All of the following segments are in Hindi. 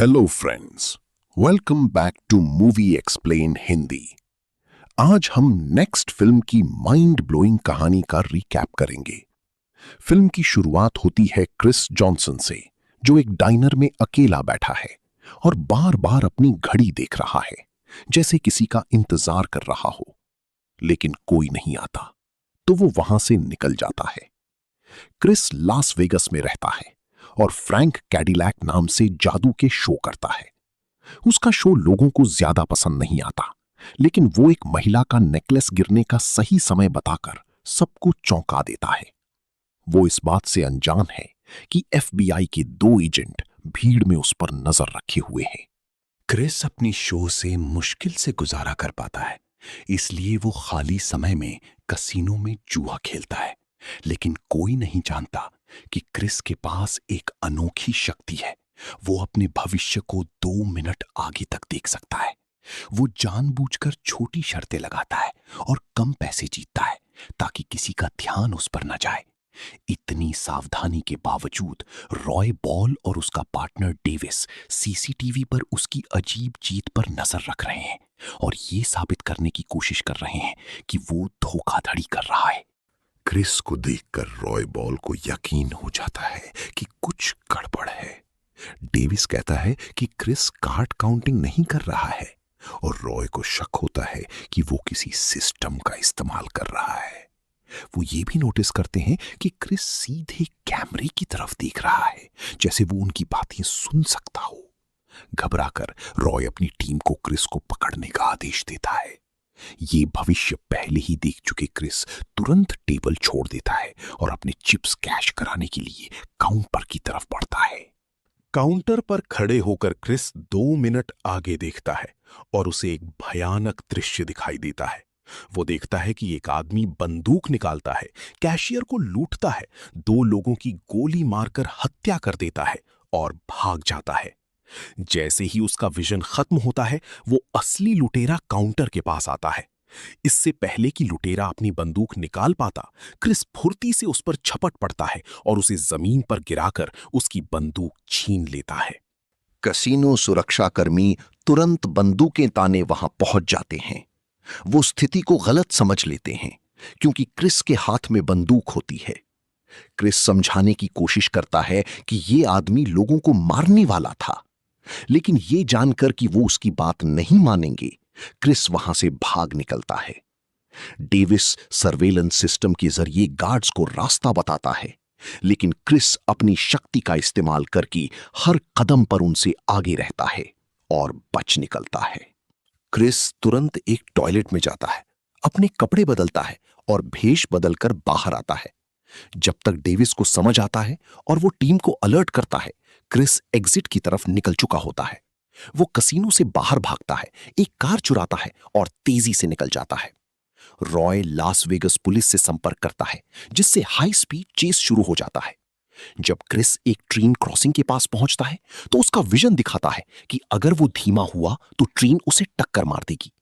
Hello friends, welcome back to movie explain Hindi. आज हम नेक्स्ट फिल्म की माइंड ब्लोइंग कहानी का रिकैप करेंगे। फिल्म की शुरुआत होती है क्रिस जॉनसन से, जो एक डाइनर में अकेला बैठा है और बार बार अपनी घड़ी देख रहा है, जैसे किसी का इंतजार कर रहा हो। लेकिन कोई नहीं आता, तो वो वहां से निकल जाता है। क्रिस लास वेगस में रहता है और फ्रैंक कैडिलैक नाम से जादू के शो करता है। उसका शो लोगों को ज्यादा पसंद नहीं आता, लेकिन वो एक महिला का नेकलेस गिरने का सही समय बताकर सबको चौंका देता है। वो इस बात से अनजान है कि एफबीआई के 2 एजेंट भीड़ में उस पर नजर रखे हुए हैं। क्रिस अपनी शो से मुश्किल से गुजारा कर पाता है, इसलिए वो खाली समय में कसीनो में जुआ खेलता है। लेकिन कोई नहीं जानता कि क्रिस के पास एक अनोखी शक्ति है। वो अपने भविष्य को 2 मिनट आगे तक देख सकता है। वो जानबूझकर छोटी शर्तें लगाता है और कम पैसे जीतता है, ताकि किसी का ध्यान उस पर न जाए। इतनी सावधानी के बावजूद रॉय बॉल और उसका पार्टनर डेविस सीसीटीवी पर उसकी अजीब जीत पर नजर रख रहे हैं और ये साबित करने की कोशिश कर रहे हैं कि वो धोखाधड़ी कर रहा है। क्रिस को देखकर रॉय बॉल को यकीन हो जाता है कि कुछ गड़बड़ है। डेविस कहता है कि क्रिस कार्ड काउंटिंग नहीं कर रहा है और रॉय को शक होता है कि वो किसी सिस्टम का इस्तेमाल कर रहा है। वो ये भी नोटिस करते हैं कि क्रिस सीधे कैमरे की तरफ देख रहा है, जैसे वो उनकी बातें सुन सकता हो। घबराकर रॉय अपनी टीम को क्रिस को पकड़ने का आदेश देता है। ये भविष्य पहले ही देख चुके क्रिस तुरंत टेबल छोड़ देता है और अपने चिप्स कैश कराने के लिए काउंटर की तरफ बढ़ता है। काउंटर पर खड़े होकर क्रिस 2 मिनट आगे देखता है और उसे एक भयानक दृश्य दिखाई देता है। वो देखता है कि एक आदमी बंदूक निकालता है, कैशियर को लूटता है, 2 लोगों की गोली मारकर हत्या कर देता है और भाग जाता है। जैसे ही उसका विजन खत्म होता है, वो असली लुटेरा काउंटर के पास आता है। इससे पहले कि लुटेरा अपनी बंदूक निकाल पाता, क्रिस फुर्ती से उस पर झपट पड़ता है और उसे जमीन पर गिराकर उसकी बंदूक छीन लेता है। कसीनो सुरक्षाकर्मी तुरंत बंदूकें ताने वहां पहुंच जाते हैं। वो स्थिति को गलत समझ लेते हैं, क्योंकि क्रिस के हाथ में बंदूक होती है। क्रिस समझाने की कोशिश करता है कि ये आदमी लोगों को मारने वाला था, लेकिन ये जानकर कि वो उसकी बात नहीं मानेंगे, क्रिस वहां से भाग निकलता है। डेविस सर्वेलेंस सिस्टम के जरिए गार्ड्स को रास्ता बताता है, लेकिन क्रिस अपनी शक्ति का इस्तेमाल करके हर कदम पर उनसे आगे रहता है और बच निकलता है। क्रिस तुरंत एक टॉयलेट में जाता है, अपने कपड़े बदलता है और भेष बदलकर बाहर आता है। जब तक डेविस को समझ आता है और वो टीम को अलर्ट करता है, क्रिस एग्जिट की तरफ निकल चुका होता है। वो कसीनो से बाहर भागता है, एक कार चुराता है और तेजी से निकल जाता है। रॉय लास वेगस पुलिस से संपर्क करता है, जिससे हाई स्पीड चेस शुरू हो जाता है। जब क्रिस एक ट्रेन क्रॉसिंग के पास पहुंचता है, तो उसका विजन दिखाता है कि अगर वो धीमा हुआ तो ट्रेन उसे टक्कर मार देगी।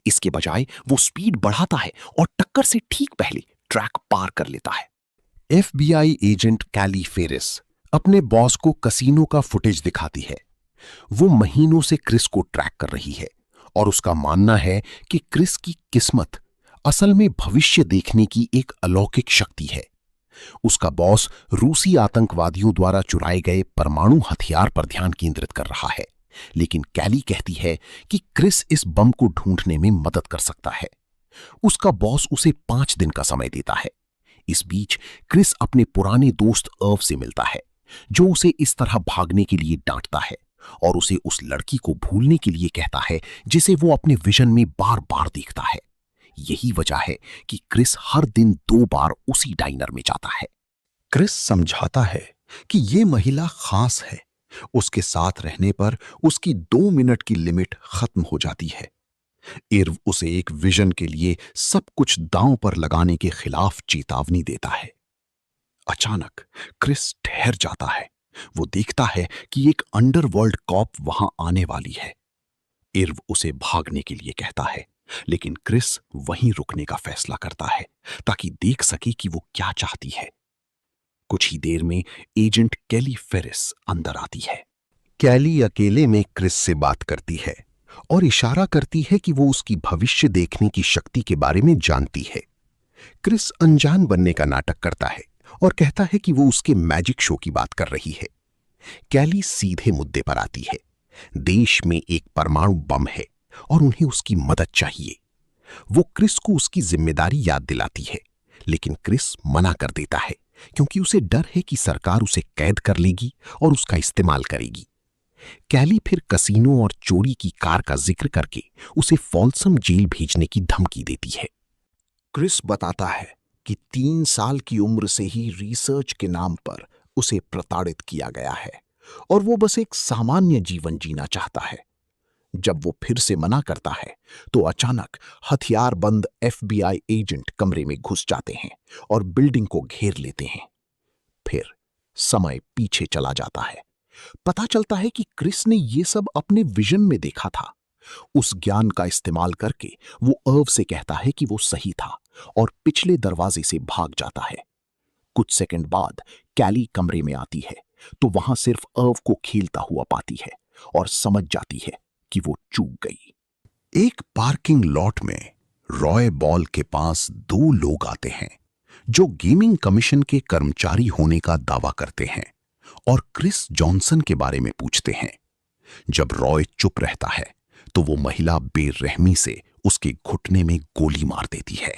इसके बजाय वो स्पीड बढ़ाता है और टक्कर से ठीक पहले ट्रैक पार कर लेता है। एफबीआई एजेंट कैली फेरिस अपने बॉस को कसीनो का फुटेज दिखाती है। वो महीनों से क्रिस को ट्रैक कर रही है और उसका मानना है कि क्रिस की किस्मत असल में भविष्य देखने की एक अलौकिक शक्ति है। उसका बॉस रूसी आतंकवादियों द्वारा चुराए गए परमाणु हथियार पर ध्यान केंद्रित कर रहा है, लेकिन कैली कहती है कि क्रिस इस बम को ढूंढने में मदद कर सकता है। उसका बॉस उसे 5 दिन का समय देता है। इस बीच क्रिस अपने पुराने दोस्त अर्व से मिलता है, जो उसे इस तरह भागने के लिए डांटता है और उसे उस लड़की को भूलने के लिए कहता है जिसे वो अपने विजन में बार बार देखता है। यही वजह है कि क्रिस हर दिन 2 बार उसी डाइनर में जाता है। क्रिस समझाता है कि ये महिला खास है। उसके साथ रहने पर उसकी 2 मिनट की लिमिट खत्म हो जाती है। इर्व उसे एक विजन के लिए सब कुछ दांव पर लगाने के खिलाफ चेतावनी देता है। अचानक क्रिस ठहर जाता है। वो देखता है कि एक अंडरवर्ल्ड कॉप वहां आने वाली है। इर्व उसे भागने के लिए कहता है, लेकिन क्रिस वहीं रुकने का फैसला करता है, ताकि देख सके कि वो क्या चाहती है। कुछ ही देर में एजेंट केली फेरिस अंदर आती है। कैली अकेले में क्रिस से बात करती है और इशारा करती है कि वो उसकी भविष्य देखने की शक्ति के बारे में जानती है। क्रिस अनजान बनने का नाटक करता है और कहता है कि वो उसके मैजिक शो की बात कर रही है। कैली सीधे मुद्दे पर आती है। देश में एक परमाणु बम है और उन्हें उसकी मदद चाहिए। वो क्रिस को उसकी जिम्मेदारी याद दिलाती है, लेकिन क्रिस मना कर देता है क्योंकि उसे डर है कि सरकार उसे कैद कर लेगी और उसका इस्तेमाल करेगी। कैली फिर कसीनो और चोरी की कार का जिक्र करके उसे फॉल्सम जेल भेजने की धमकी देती है। क्रिस बताता है कि 3 साल की उम्र से ही रिसर्च के नाम पर उसे प्रताड़ित किया गया है और वो बस एक सामान्य जीवन जीना चाहता है। जब वो फिर से मना करता है तो अचानक हथियारबंद FBI एजेंट कमरे में घुस जाते हैं और बिल्डिंग को घेर लेते हैं। फिर समय पीछे चला जाता है। पता चलता है कि क्रिस ने ये सब अपने विजन में देखा था। उस ज्ञान का इस्तेमाल करके वो अर्व से कहता है कि वो सही था और पिछले दरवाजे से भाग जाता है। कुछ सेकंड बाद कैली कमरे में आती है तो वहां सिर्फ अर्व को खेलता हुआ पाती है और समझ जाती है कि वो चूक गई। एक पार्किंग लॉट में रॉय बॉल के पास 2 लोग आते हैं जो गेमिंग कमीशन के कर्मचारी होने का दावा करते हैं और क्रिस जॉनसन के बारे में पूछते हैं। जब रॉय चुप रहता है तो वो महिला बेरहमी से उसके घुटने में गोली मार देती है।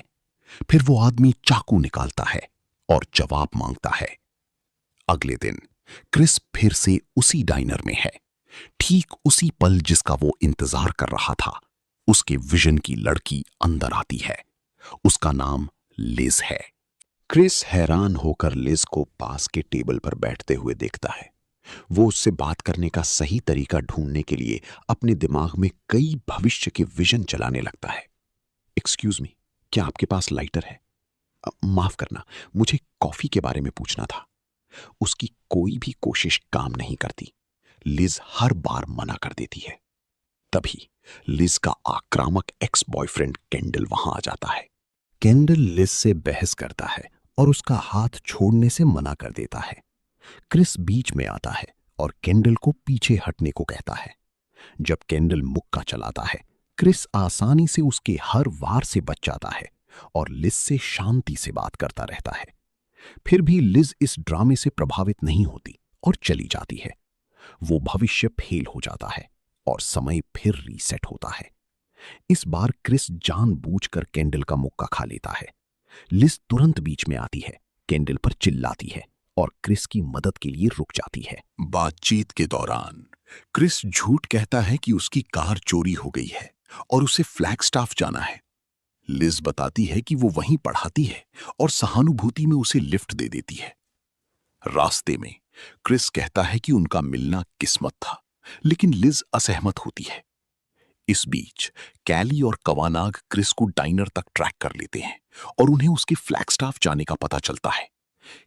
फिर वो आदमी चाकू निकालता है और जवाब मांगता है। अगले दिन क्रिस फिर से उसी डाइनर में है, ठीक उसी पल जिसका वो इंतजार कर रहा था। उसके विजन की लड़की अंदर आती है। उसका नाम लिज है। क्रिस हैरान होकर लिज को पास के टेबल पर बैठते हुए देखता है। वो उससे बात करने का सही तरीका ढूंढने के लिए अपने दिमाग में कई भविष्य के विजन चलाने लगता है। एक्सक्यूज मी, क्या आपके पास लाइटर है? माफ करना, मुझे कॉफी के बारे में पूछना था। उसकी कोई भी कोशिश काम नहीं करती। लिज हर बार मना कर देती है। तभी लिज का आक्रामक एक्स बॉयफ्रेंड केंडल वहां आ जाता है। केंडल लिज से बहस करता है और उसका हाथ छोड़ने से मना कर देता है। क्रिस बीच में आता है और केंडल को पीछे हटने को कहता है। जब केंडल मुक्का चलाता है, क्रिस आसानी से उसके हर वार से बच जाता है और लिज से शांति से बात करता रहता है। फिर भी लिज इस ड्रामे से प्रभावित नहीं होती और चली जाती है। वो भविष्य फेल हो जाता है और समय फिर रीसेट होता है। इस बार क्रिस जानबूझकर केंडल का मुक्का खा लेता है। लिज तुरंत बीच में आती है, केंडल पर चिल्लाती है और क्रिस की मदद के लिए रुक जाती है। बातचीत के दौरान क्रिस झूठ कहता है कि उसकी कार चोरी हो गई है और उसे फ्लैगस्टाफ जाना है। लिज बताती है कि वो वहीं पढ़ाती है और सहानुभूति में उसे लिफ्ट दे देती है। रास्ते में क्रिस कहता है कि उनका मिलना किस्मत था, लेकिन लिज असहमत होती है। इस बीच कैली और कवानाग क्रिस को डाइनर तक ट्रैक कर लेते हैं और उन्हें उसके फ्लैगस्टाफ जाने का पता चलता है।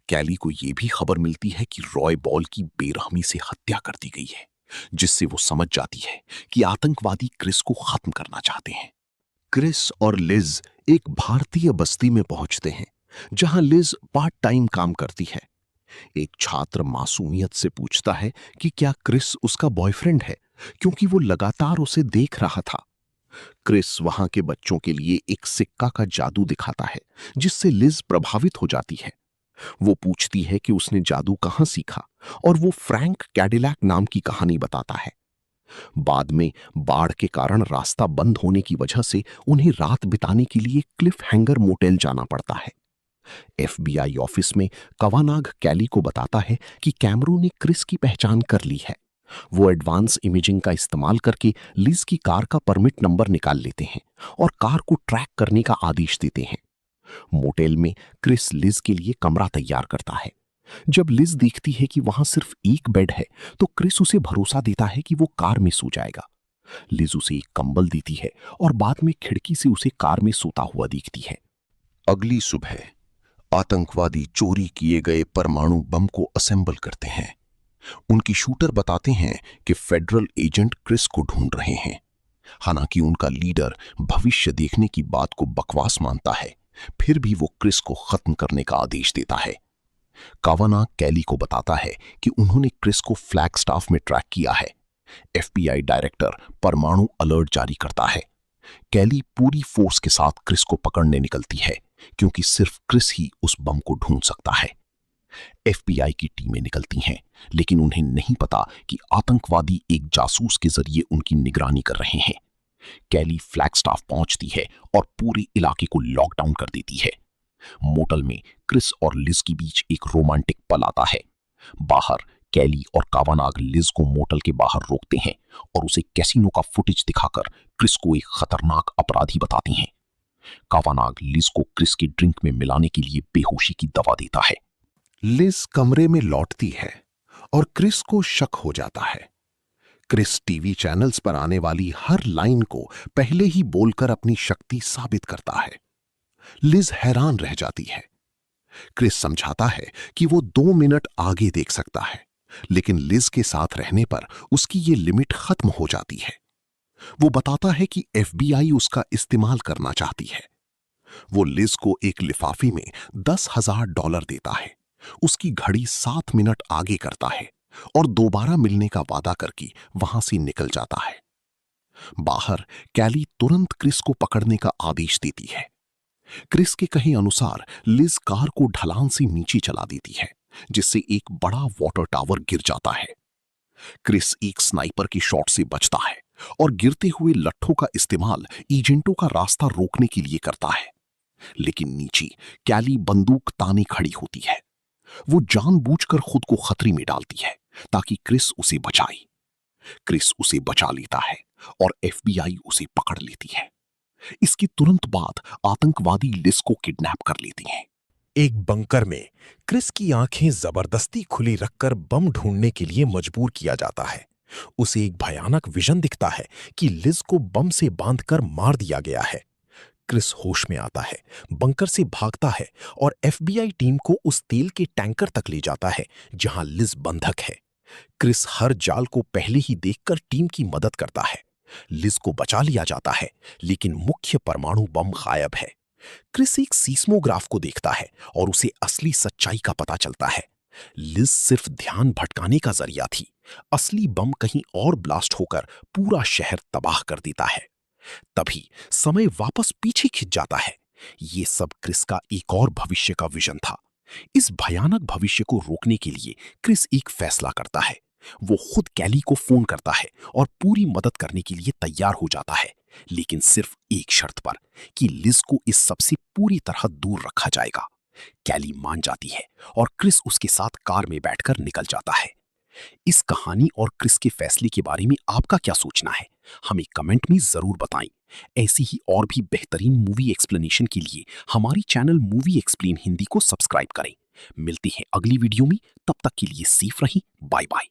कैली को यह भी खबर मिलती है कि रॉय बॉल की बेरहमी से हत्या कर दी गई है, जिससे वो समझ जाती है कि आतंकवादी क्रिस को खत्म करना चाहते हैं। क्रिस और लिज एक भारतीय बस्ती में पहुंचते हैं जहां लिज पार्ट टाइम काम करती है। एक छात्र मासूमियत से पूछता है कि क्या क्रिस उसका बॉयफ्रेंड है, क्योंकि वो लगातार उसे देख रहा था। क्रिस वहां के बच्चों के लिए एक सिक्का का जादू दिखाता है, जिससे लिज प्रभावित हो जाती है। वो पूछती है कि उसने जादू कहां सीखा और वो फ्रैंक कैडिलैक नाम की कहानी बताता है। बाद में बाढ़ के कारण रास्ता बंद होने की वजह से उन्हें रात बिताने के लिए क्लिफ हैंगर मोटेल जाना पड़ता है। FBI ऑफिस में कवानाग कैली को बताता है कि कैमरू ने क्रिस की पहचान कर ली है। वो एडवांस इमेजिंग का इस्तेमाल करके लिज की कार का परमिट नंबर निकाल लेते हैं और कार को ट्रैक करने का आदेश देते हैं। मोटेल में क्रिस लिज के लिए कमरा तैयार करता है। जब लिज देखती है कि वहां सिर्फ एक बेड है तो क्रिस उसे भरोसा देता है कि वो कार में सो जाएगा। लिज उसे एक कंबल देती है और बाद में खिड़की से उसे कार में सोता हुआ देखती है। अगली सुबह आतंकवादी चोरी किए गए परमाणु बम को असेंबल करते हैं। उनकी शूटर बताते हैं कि फेडरल एजेंट क्रिस को ढूंढ रहे हैं। हालांकि उनका लीडर भविष्य देखने की बात को बकवास मानता है, फिर भी वो क्रिस को खत्म करने का आदेश देता है। कावानाग कैली को बताता है कि उन्होंने क्रिस को फ्लैगस्टाफ में ट्रैक किया है। FBI डायरेक्टर परमाणु अलर्ट जारी करता है। कैली पूरी फोर्स के साथ क्रिस को पकड़ने निकलती है क्योंकि सिर्फ क्रिस ही उस बम को ढूंढ सकता है। FBI की टीमें निकलती हैं, लेकिन उन्हें नहीं पता कि आतंकवादी एक जासूस के जरिए उनकी निगरानी कर रहे हैं। कैली फ्लैगस्टाफ पहुंचती है और पूरे इलाके को लॉकडाउन कर देती है। मोटल में क्रिस और लिज के बीच एक रोमांटिक पल आता है। बाहर कैली और कावानाग लिज को मोटल के बाहर रोकते हैं और उसे कैसीनो का फुटेज दिखाकर क्रिस को एक खतरनाक अपराधी बताती हैं। कावानाग लिज को क्रिस की ड्रिंक में मिलाने के लिए बेहोशी की दवा देता है। लिज कमरे में लौटती है और क्रिस को शक हो जाता है। क्रिस टीवी चैनल्स पर आने वाली हर लाइन को पहले ही बोलकर अपनी शक्ति साबित करता है। लिज हैरान रह जाती है। क्रिस समझाता है कि वो 2 मिनट आगे देख सकता है, लेकिन लिज के साथ रहने पर उसकी ये लिमिट खत्म हो जाती है। वो बताता है कि FBI उसका इस्तेमाल करना चाहती है। वो लिज को एक लिफाफे में $10,000 देता है, उसकी घड़ी 7 मिनट आगे करता है और दोबारा मिलने का वादा करके वहां से निकल जाता है। बाहर कैली तुरंत क्रिस को पकड़ने का आदेश देती है। क्रिस के कहे अनुसार लिज कार को ढलान से नीचे चला देती है, जिससे एक बड़ा वाटर टावर गिर जाता है। क्रिस एक स्नाइपर की शॉट से बचता है और गिरते हुए लट्ठों का इस्तेमाल एजेंटों का रास्ता रोकने के लिए करता है। लेकिन नीचे कैली बंदूक ताने खड़ी होती है। वो जानबूझकर खुद को खतरे में डालती है ताकि क्रिस उसे बचाए। क्रिस उसे बचा लेता है और FBI उसे पकड़ लेती है। इसके तुरंत बाद आतंकवादी लिज को किडनैप कर लेती हैं। एक बंकर में क्रिस की आंखें जबरदस्ती खुली रखकर बम ढूंढने के लिए मजबूर किया जाता है। उसे एक भयानक विजन दिखता है कि लिज को बम से बांधकर मार दिया गया है। क्रिस होश में आता है, बंकर से भागता है और FBI टीम को उस तेल के टैंकर तक ले जाता है जहां लिज बंधक है। क्रिस हर जाल को पहले ही देखकर टीम की मदद करता है। लिज को बचा लिया जाता है, लेकिन मुख्य परमाणु बम गायब है। क्रिस एक सीस्मोग्राफ को देखता है और उसे असली सच्चाई का पता चलता है। लिज सिर्फ ध्यान भटकाने का जरिया थी। असली बम कहीं और ब्लास्ट होकर पूरा शहर तबाह कर देता है। तभी समय वापस पीछे खिंच जाता है। ये सब क्रिस का एक और भविष्य का विजन था। इस भयानक भविष्य को रोकने के लिए क्रिस एक फैसला करता है। वो खुद कैली को फोन करता है और पूरी मदद करने के लिए तैयार हो जाता है, लेकिन सिर्फ एक शर्त पर कि लिज को इस सब से पूरी तरह दूर रखा जाएगा। कैली मान जाती है और क्रिस उसके साथ कार में बैठकर निकल जाता है। इस कहानी और क्रिस के फैसले के बारे में आपका क्या सोचना है, हमें कमेंट में जरूर बताएं। ऐसी ही और भी बेहतरीन मूवी एक्सप्लेनेशन के लिए हमारी चैनल मूवी एक्सप्लेन हिंदी को सब्सक्राइब करें। मिलते हैं अगली वीडियो में, तब तक के लिए सेफ रहें। Bye bye.